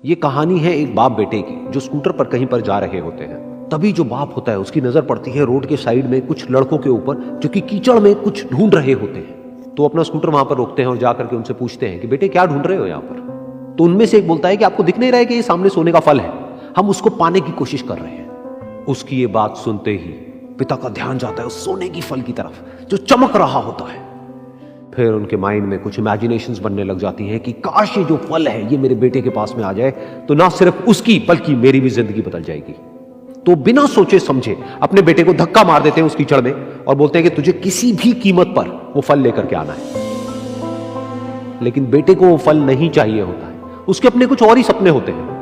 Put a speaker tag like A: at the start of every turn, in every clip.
A: ये कहानी है एक बाप बेटे की जो स्कूटर पर कहीं पर जा रहे होते हैं। तभी जो बाप होता है उसकी नजर पड़ती है रोड के साइड में कुछ लड़कों के ऊपर जो कि कीचड़ में कुछ ढूंढ रहे होते हैं। तो अपना स्कूटर वहां पर रोकते हैं और जाकर के उनसे पूछते हैं कि बेटे क्या ढूंढ रहे हो यहाँ पर। तो उनमें से एक बोलता है कि आपको दिख नहीं रहा है कि ये सामने सोने का फल है, हम उसको पाने की कोशिश कर रहे हैं। उसकी ये बात सुनते ही पिता का ध्यान जाता है उस सोने की फल की तरफ जो चमक रहा होता है। फिर उनके माइंड में कुछ इमेजिनेशंस बनने लग जाती हैं कि काश ये जो फल है ये मेरे बेटे के पास में आ जाए तो ना सिर्फ उसकी बल्कि मेरी भी जिंदगी बदल जाएगी। तो बिना सोचे समझे अपने बेटे को धक्का मार देते हैं उस कीचड़ में और बोलते हैं कि तुझे किसी भी कीमत पर वो फल लेकर के आना है। लेकिन बेटे को वो फल नहीं चाहिए होता है, उसके अपने कुछ और ही सपने होते हैं।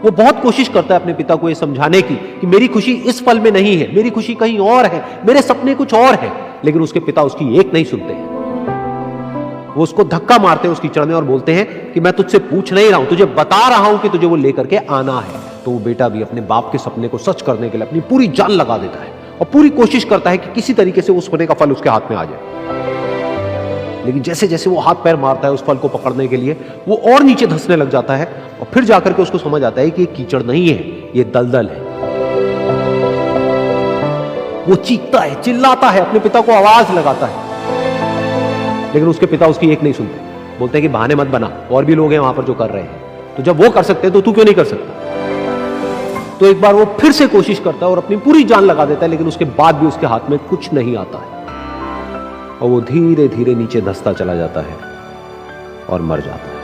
A: वो बहुत कोशिश करता है अपने पिता को ये समझाने की कि मेरी खुशी इस फल में नहीं है, मेरी खुशी कहीं और है, मेरे सपने कुछ और है। लेकिन उसके पिता उसकी एक नहीं सुनते हैं। वो उसको धक्का मारते हैं उस कीचड़ में और बोलते हैं कि मैं तुझसे पूछ नहीं रहा हूं, तुझे बता रहा हूं कि तुझे वो लेकर के आना है। तो वो बेटा भी अपने बाप के सपने को सच करने के लिए अपनी पूरी जान लगा देता है और पूरी कोशिश करता है कि किसी तरीके से उस सोने का फल उसके हाथ में आ जाए। लेकिन जैसे जैसे वो हाथ पैर मारता है उस फल को पकड़ने के लिए, वो और नीचे धंसने लग जाता है और फिर जाकर के उसको समझ आता है कि ये कीचड़ नहीं है, ये दलदल है। वो चीखता है, चिल्लाता है, अपने पिता को आवाज लगाता है, लेकिन उसके पिता उसकी एक नहीं सुनते। बोलते हैं कि बहाने मत बना, और भी लोग हैं वहां पर जो कर रहे हैं, तो जब वो कर सकते हैं तो तू क्यों नहीं कर सकता। तो एक बार वो फिर से कोशिश करता है और अपनी पूरी जान लगा देता है, लेकिन उसके बाद भी उसके हाथ में कुछ नहीं आता है और वो धीरे धीरे नीचे धंसता चला जाता है और मर जाता है।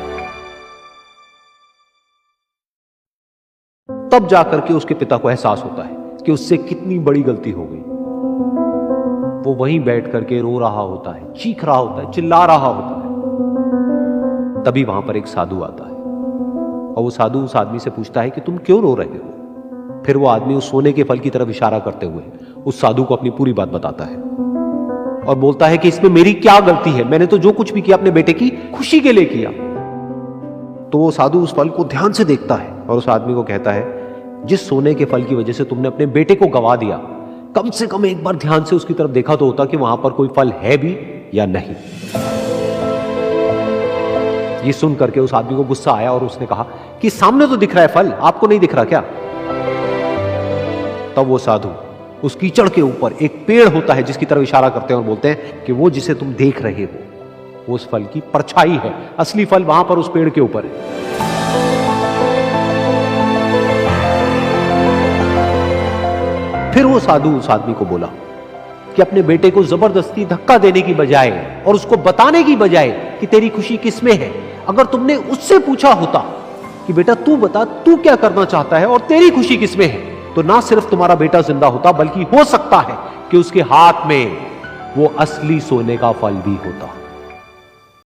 A: तब जाकर के उसके पिता को एहसास होता है कि उससे कितनी बड़ी गलती हो गई। वो वहीं बैठ करके रो रहा होता है, चीख रहा होता है, चिल्ला रहा होता है। तभी वहां पर एक साधु आता है और वो साधु उस आदमी से पूछता है कि तुम क्यों रो रहे हो। फिर वो आदमी उस सोने के फल की तरफ इशारा करते हुए उस साधु को अपनी पूरी बात बताता है और बोलता है कि इसमें मेरी क्या गलती है, मैंने तो जो कुछ भी किया अपने बेटे की खुशी के लिए किया। तो वो साधु उस फल को ध्यान से देखता है और उस आदमी को कहता है, जिस सोने के फल की वजह से तुमने अपने बेटे को गवा दिया, कम से कम एक बार ध्यान से उसकी तरफ देखा तो होता कि वहां पर कोई फल है भी या नहीं। ये सुन करके उस आदमी को गुस्सा आया और उसने कहा कि सामने तो दिख रहा है फल, आपको नहीं दिख रहा क्या। तब वो साधु उस कीचड़ के ऊपर एक पेड़ होता है जिसकी तरफ इशारा करते हैं और बोलते हैं कि वो जिसे तुम देख रहे हो वो उस फल की परछाई है, असली फल वहां पर उस पेड़ के ऊपर है। फिर वो साधु उस आदमी को बोला कि अपने बेटे को जबरदस्ती धक्का देने की बजाय और उसको बताने की बजाय कि तेरी खुशी किसमें है, अगर तुमने उससे पूछा होता कि बेटा तू बता तू क्या करना चाहता है और तेरी खुशी किसमें है, तो ना सिर्फ तुम्हारा बेटा जिंदा होता बल्कि हो सकता है कि उसके हाथ में वो असली सोने का फल भी होता।